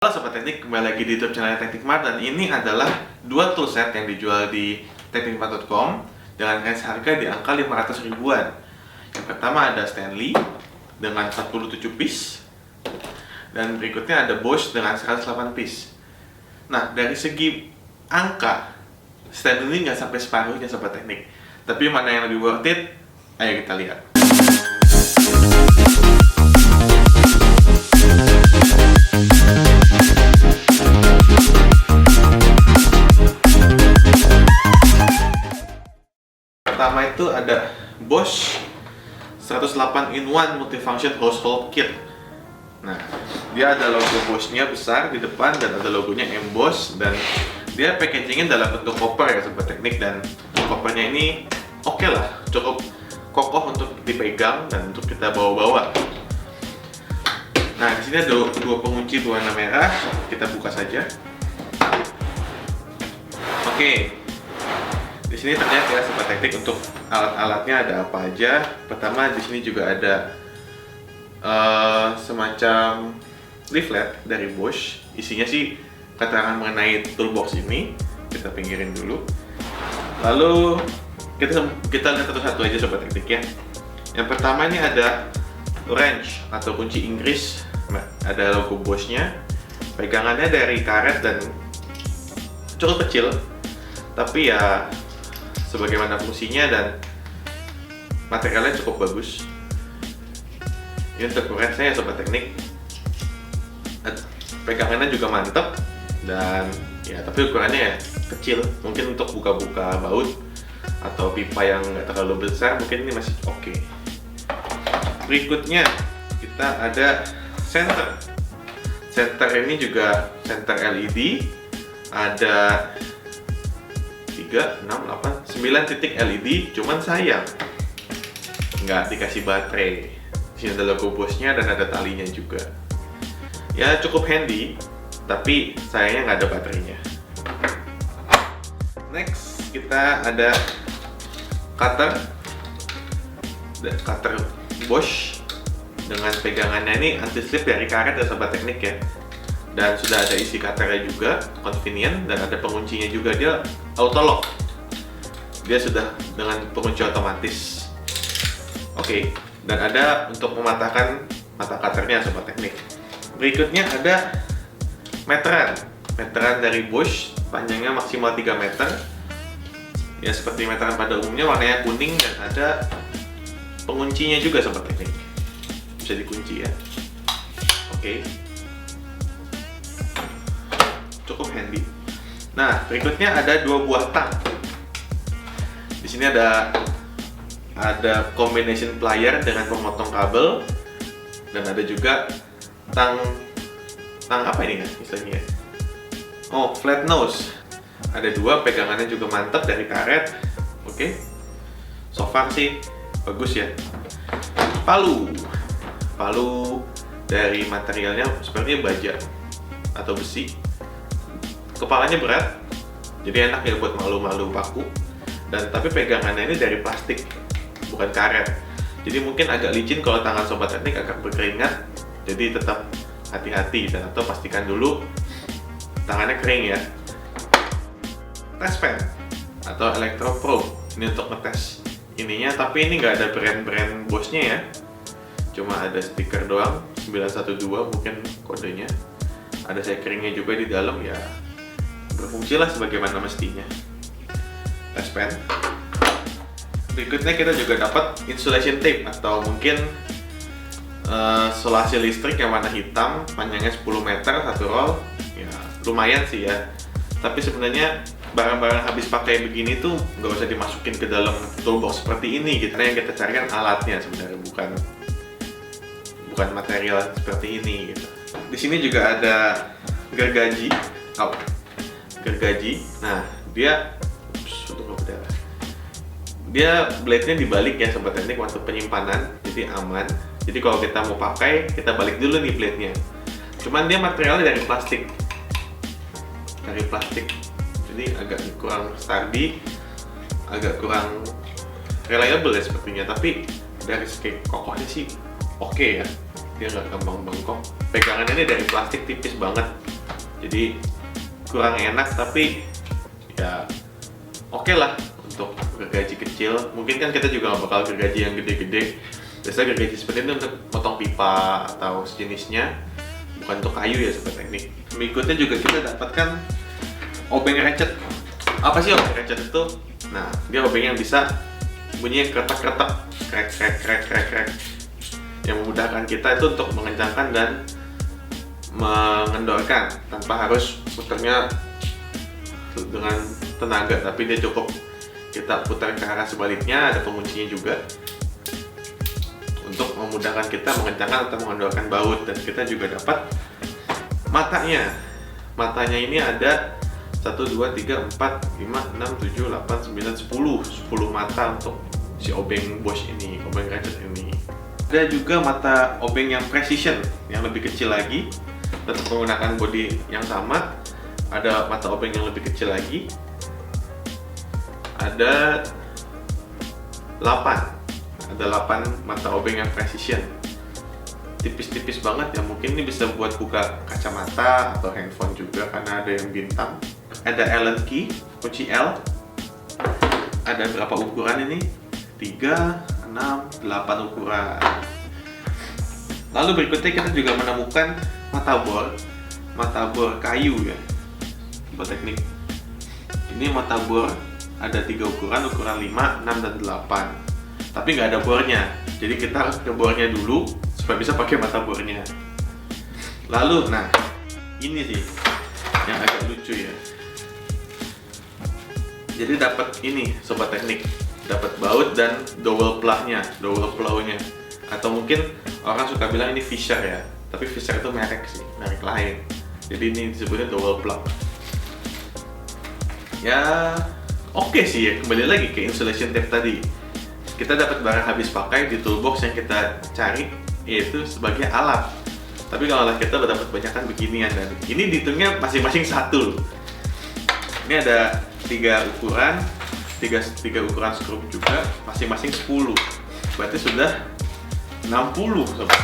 Halo Sobat Teknik, kembali lagi di YouTube channel Teknik Mart, dan ini adalah dua toolset yang dijual di teknikmart.com dengan range harga di angka 500 ribuan. Yang pertama ada Stanley dengan 47 piece, dan berikutnya ada Bosch dengan 108 piece. Nah, dari segi angka, Stanley nggak sampai separuhnya Sobat Teknik. Tapi mana yang lebih worth it? Ayo kita lihat. Pertama itu ada Bosch 108 in 1 multifunction household kit. Nah, dia ada logo Bosch-nya besar di depan dan ada logonya emboss, dan dia packagingnya dalam bentuk koper ya Sobat Teknik, dan kopernya ini oke lah, cukup kokoh untuk dipegang dan untuk kita bawa-bawa. Nah, di sini ada dua pengunci berwarna merah, kita buka saja. Oke. Di sini terlihat ya Sobat Teknik untuk alat-alatnya ada apa aja. Pertama di sini juga ada semacam leaflet dari Bosch. Isinya sih keterangan mengenai toolbox ini. Kita pinggirin dulu. Lalu kita lihat satu-satu aja Sobat Teknik ya. Yang pertama ini ada wrench atau kunci Inggris. Ada logo Bosch-nya. Pegangannya dari karet dan cukup kecil. Tapi ya sebagaimana fungsinya dan materialnya cukup bagus. Ini untuk wrench-nya ya Sobat Teknik. Pegangannya juga mantap dan ya tapi ukurannya ya kecil. Mungkin untuk buka-buka baut atau pipa yang nggak terlalu besar mungkin ini masih oke. Berikutnya kita ada senter. Senter ini juga senter LED. Ada 3, 6, 8, 9 titik LED, cuman sayang nggak dikasih baterai. Di sini ada logo Bosch-nya dan ada talinya juga. Ya cukup handy, tapi sayangnya nggak ada baterainya. Next kita ada cutter Bosch dengan pegangannya ini anti slip dari karet ya Sobat Teknik ya. Dan sudah ada isi cutternya juga, convenient, dan ada penguncinya juga, dia auto lock. Dia sudah dengan pengunci otomatis. Oke, dan ada untuk mematahkan mata cutternya Sobat Teknik. Berikutnya ada meteran dari Bosch, panjangnya maksimal 3 meter. Ya seperti meteran pada umumnya, warnanya kuning dan ada penguncinya juga Sobat Teknik. Bisa dikunci ya. Oke. Cukup handy. Nah, berikutnya ada dua buah tang. Di sini ada combination plier dengan pemotong kabel, dan ada juga tang apa ini kan istilahnya? Oh, flat nose. Ada dua, pegangannya juga mantap dari karet. Oke. So far sih bagus ya. Palu dari materialnya sepertinya baja atau besi. Kepalanya berat, jadi enak ya buat malu-malu paku. Dan tapi pegangannya ini dari plastik, bukan karet. Jadi mungkin agak licin kalau tangan Sobat Teknik agak berkeringat. Jadi tetap hati-hati dan atau pastikan dulu tangannya kering ya. Test pen atau Electro Pro, ini untuk ngetes ininya. Tapi ini nggak ada brand Bosch-nya ya. Cuma ada stiker doang, 912 mungkin kodenya. Ada sekeringnya juga di dalam ya. Berfungsi lah sebagaimana mestinya. Test pen. Berikutnya kita juga dapat insulation tape atau mungkin solasi listrik yang warna hitam, panjangnya 10 meter satu roll. Ya lumayan sih ya. Tapi sebenarnya barang-barang habis pakai begini tuh nggak usah dimasukin ke dalam toolbox seperti ini gitu. Karena yang kita cari kan alatnya sebenarnya, bukan material seperti ini gitu. Di sini juga ada gergaji. Nah, dia blade-nya dibalik ya Sobat Teknik waktu penyimpanan, jadi aman. Jadi kalau kita mau pakai, kita balik dulu nih blade-nya. Cuman dia materialnya dari plastik. Jadi agak kurang sturdy, agak kurang reliable ya sepertinya. Tapi dari segi kokohnya sih oke ya. Dia nggak gampang bengkok. Pegangannya ini dari plastik tipis banget. Jadi kurang enak, tapi ya oke lah untuk gergaji kecil. Mungkin kan kita juga nggak bakal gergaji yang gede-gede. Biasanya gergaji seperti ini untuk potong pipa atau sejenisnya, bukan untuk kayu ya Sobat Teknik. Berikutnya juga kita dapatkan obeng ratchet. Apa sih obeng ratchet itu? Nah, dia obeng yang bisa bunyinya kretak-kretak, krek, yang memudahkan kita itu untuk mengencangkan dan mengendorkan tanpa harus putarnya dengan tenaga, tapi dia cukup kita putar ke arah sebaliknya, ada penguncinya juga untuk memudahkan kita mengencangkan atau mengendorkan baut. Dan kita juga dapat matanya ini ada 1, 2, 3, 4, 5, 6, 7, 8, 9, 10 mata untuk si obeng Bosch ini, obeng ratchet ini. Ada juga mata obeng yang precision yang lebih kecil lagi, tetap menggunakan bodi yang sama. Ada mata obeng yang lebih kecil lagi, ada 8 mata obeng yang precision, tipis-tipis banget ya. Mungkin ini bisa buat buka kacamata atau handphone juga karena ada yang bintang. Ada Allen key, kunci L. Ada berapa ukuran ini? 3, 6, 8 ukuran. Lalu berikutnya kita juga menemukan mata bor kayu ya Sobat Teknik. Ini mata bor ada 3 ukuran 5, 6, dan 8. Tapi nggak ada bornya, jadi kita harus ke bornya dulu supaya bisa pakai mata bornya. Lalu, nah ini sih yang agak lucu ya. Jadi dapat ini Sobat Teknik, dapat baut dan dowel plug-nya, atau mungkin orang suka bilang ini Fisher ya, tapi Fisher itu merek lain. Jadi ini disebutnya dowel plug. Ya oke sih ya, kembali lagi ke insulation tape tadi. Kita dapat barang habis pakai di toolbox yang kita cari, yaitu sebagai alat. Tapi kalau kita dapat banyakan beginian, dan ini dihitungnya masing-masing 1. Ini ada 3 ukuran, 3 ukuran skrup juga, masing-masing 10. Berarti sudah 60 sobat.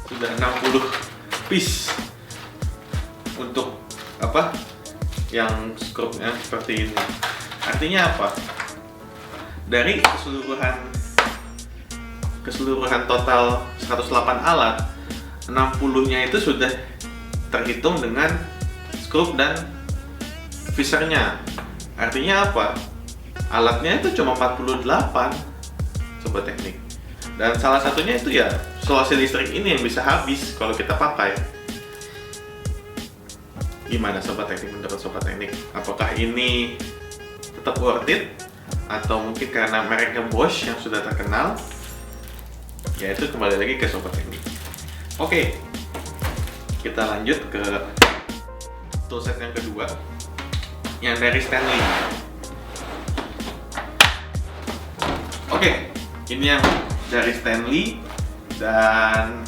Sudah 60 piece untuk apa? Yang skrupnya seperti ini. Artinya apa? Dari keseluruhan total 108 alat, 60-nya itu sudah terhitung dengan skrup dan Fishernya. Artinya apa? Alatnya itu cuma 48 Sobat Teknik. Dan salah satunya itu ya selasi listrik ini yang bisa habis kalau kita pakai. Gimana Sobat Teknik, menurut Sobat Teknik? Apakah ini tetap worth it? Atau mungkin karena mereknya Bosch yang sudah terkenal? Ya itu kembali lagi ke Sobat Teknik. Oke, kita lanjut ke toolset yang kedua, yang dari Stanley. Oke, ini yang dari Stanley, dan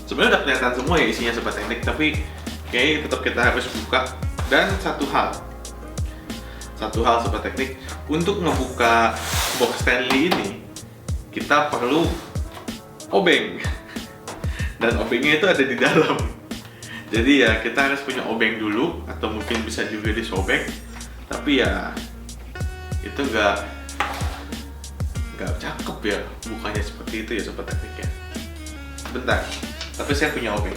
sebenarnya udah kelihatan semua ya isinya Sobat Teknik, tapi kayaknya tetap kita harus buka. Dan satu hal Sobat Teknik, untuk ngebuka box Stanley ini kita perlu obeng, dan obengnya itu ada di dalam. Jadi ya kita harus punya obeng dulu, atau mungkin bisa juga disobek. Tapi ya itu nggak cakep ya bukannya seperti itu ya Sobat Teknik ya. Bentar, tapi saya punya obeng.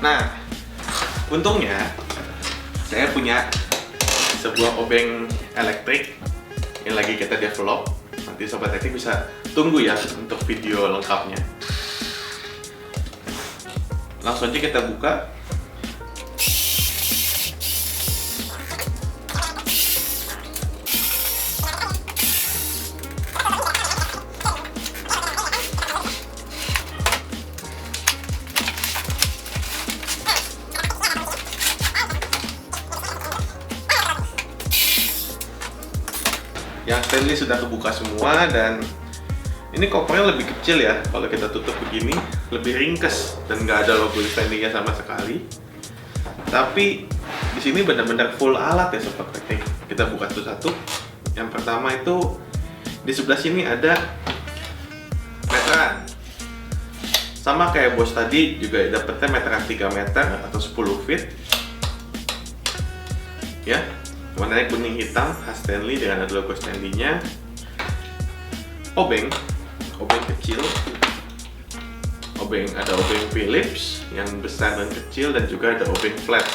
Nah, untungnya saya punya sebuah obeng elektrik yang lagi kita develop. Nanti Sobat Teknik bisa tunggu ya untuk video lengkapnya. Langsung aja kita buka. Yang Stanley sudah kebuka semua, dan ini kopernya lebih kecil ya. Kalau kita tutup begini lebih ringkes dan nggak ada logo Stanley-nya sama sekali. Tapi di sini benar-benar full alat ya Sobat Teknik. Kita buka satu-satu. Yang pertama itu di sebelah sini ada Sama kayak Bosch tadi, juga dapetnya meteran 3 meter atau 10 feet. Ya, warnanya kuning hitam, khas Stanley dengan ada logo Stanley-nya. Obeng kecil. Ada obeng Philips yang besar dan kecil, dan juga ada obeng flat.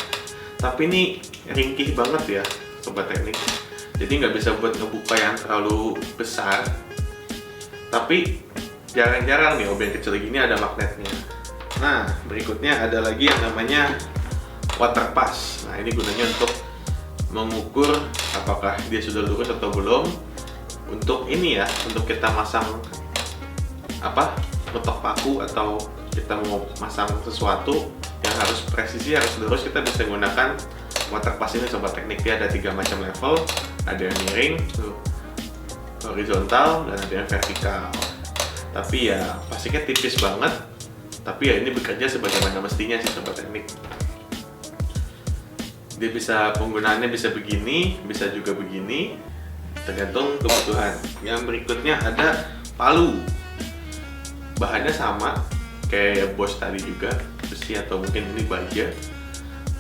Tapi ini ringkih banget ya, Sobat Teknik. Jadi nggak bisa buat ngebuka yang terlalu besar. Tapi jarang-jarang nih obeng kecil gini ada magnetnya. Nah, berikutnya ada lagi yang namanya water pass. Nah, ini gunanya untuk mengukur apakah dia sudah lurus atau belum. Untuk ini ya, untuk kita masang ngetok paku, atau kita mau masang sesuatu yang harus presisi, harus lurus, kita bisa gunakan water pass ini, Sobat Teknik. Dia ada 3 macam level, ada yang miring, horizontal, dan ada yang vertikal. Tapi ya plastiknya tipis banget, tapi ya ini bekerja sebagaimana mestinya sih, Sobat Teknik. Dia penggunaannya bisa begini, bisa juga begini, tergantung kebutuhan. Yang berikutnya ada palu. Bahannya sama kayak Bosch tadi juga, besi atau mungkin ini baja.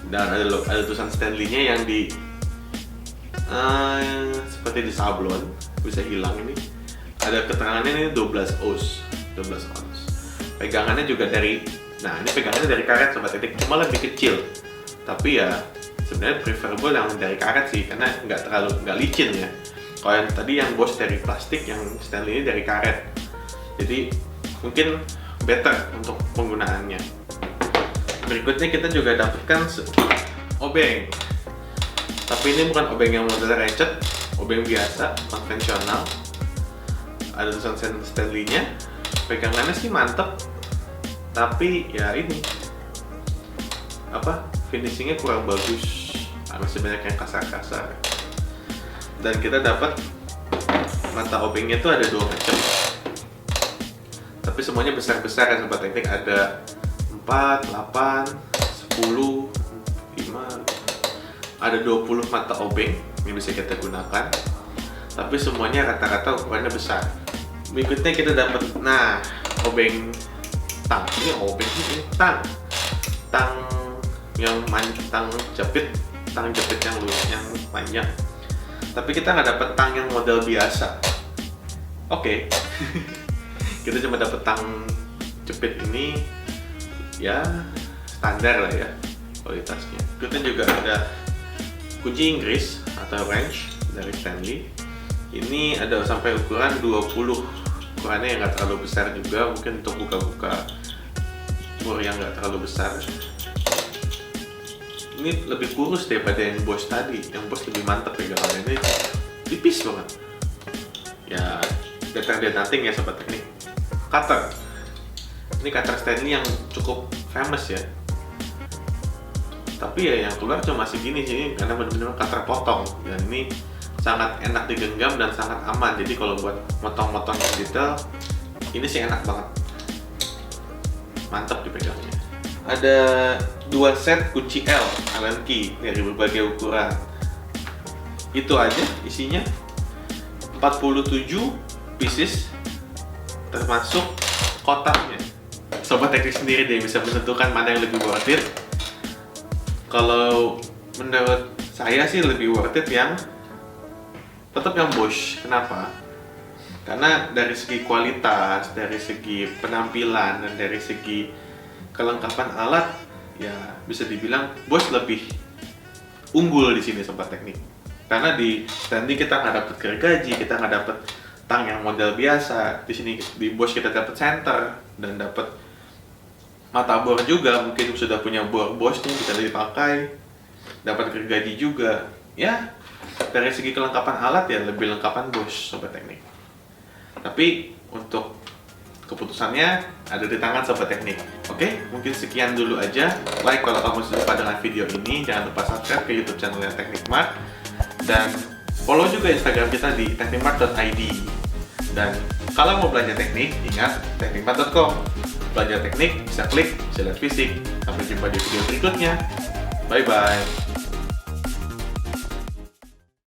Dan ada tulisan Stanley-nya yang seperti di sablon, bisa hilang ini. Ada keterangannya ini 12 oz. Pegangannya juga ini pegangannya dari karet, Sobat Teknik, cuma lebih kecil. Tapi ya sebenarnya preferable yang dari karet sih, karena nggak licin ya. Kalau yang tadi yang Bosch dari plastik, yang Stanley ini dari karet. Jadi mungkin better untuk penggunaannya. Berikutnya kita juga dapatkan obeng. Tapi ini bukan obeng yang model ratchet, obeng biasa, konvensional. Ada tulisan Stanley-nya. Pegangannya sih mantep. Tapi ya ini finishingnya kurang bagus. Masih banyak yang kasar-kasar. Dan kita dapat mata obengnya tuh ada 2 macam. Tapi semuanya besar-besar ya, Sobat Teknik. Ada 4, 8, 10, 5, ada 20 mata obeng yang bisa kita gunakan. Tapi semuanya rata-rata ukurannya besar. Berikutnya kita dapat, obeng tang. Ini obeng ini tang yang tang jepit yang luas, yang panjang. Tapi kita nggak dapat tang yang model biasa. Oke. Kita cuma dapat tang jepit ini, ya standar lah ya kualitasnya. Kita juga ada kunci Inggris atau wrench dari Stanley. Ini ada sampai ukuran 20. Ukurannya yang nggak terlalu besar juga, mungkin untuk buka-buka bor yang nggak terlalu besar. Ini lebih kurus daripada yang Bosch tadi. Yang Bosch lebih mantap pegangannya, ini tipis banget. Ya, better than nothing ya, Sobat Teknik. Cutter. Ini cutter Stanley yang cukup famous ya. Tapi ya yang keluar cuma segini sih, karena benar-benar cutter potong. Dan ini sangat enak digenggam dan sangat aman. Jadi kalau buat motong-motong yang detail, ini sih enak banget. Mantap dipegangnya. Ada 2 set kunci Allen key dari berbagai ukuran. Itu aja isinya. 47 pieces, termasuk kotaknya. Sobat Teknik sendiri deh bisa menentukan mana yang lebih worth it. Kalau menurut saya sih lebih worth it tetap yang Bosch. Kenapa? Karena dari segi kualitas, dari segi penampilan, dan dari segi kelengkapan alat, ya bisa dibilang Bosch lebih unggul di sini, Sobat Teknik. Karena di Stanley kita nggak dapat gergaji, kita nggak dapat tang yang model biasa. Di sini di Bosch kita dapat center dan dapat mata bor juga. Mungkin sudah punya bor Bosch nih, bisa dipakai. Dapat gergaji juga. Ya, dari segi kelengkapan alat ya lebih lengkapan Bosch, Sobat Teknik. Tapi untuk keputusannya ada di tangan Sobat Teknik. Oke, mungkin sekian dulu aja. Like kalau kamu suka dengan video ini. Jangan lupa subscribe ke YouTube channelnya Teknik Mart. Dan follow juga Instagram kita di teknikmart.id. Dan kalau mau belajar teknik, ingat teknikmart.com. Belajar teknik bisa klik, bisa lihat fisik. Sampai jumpa di video berikutnya. Bye-bye.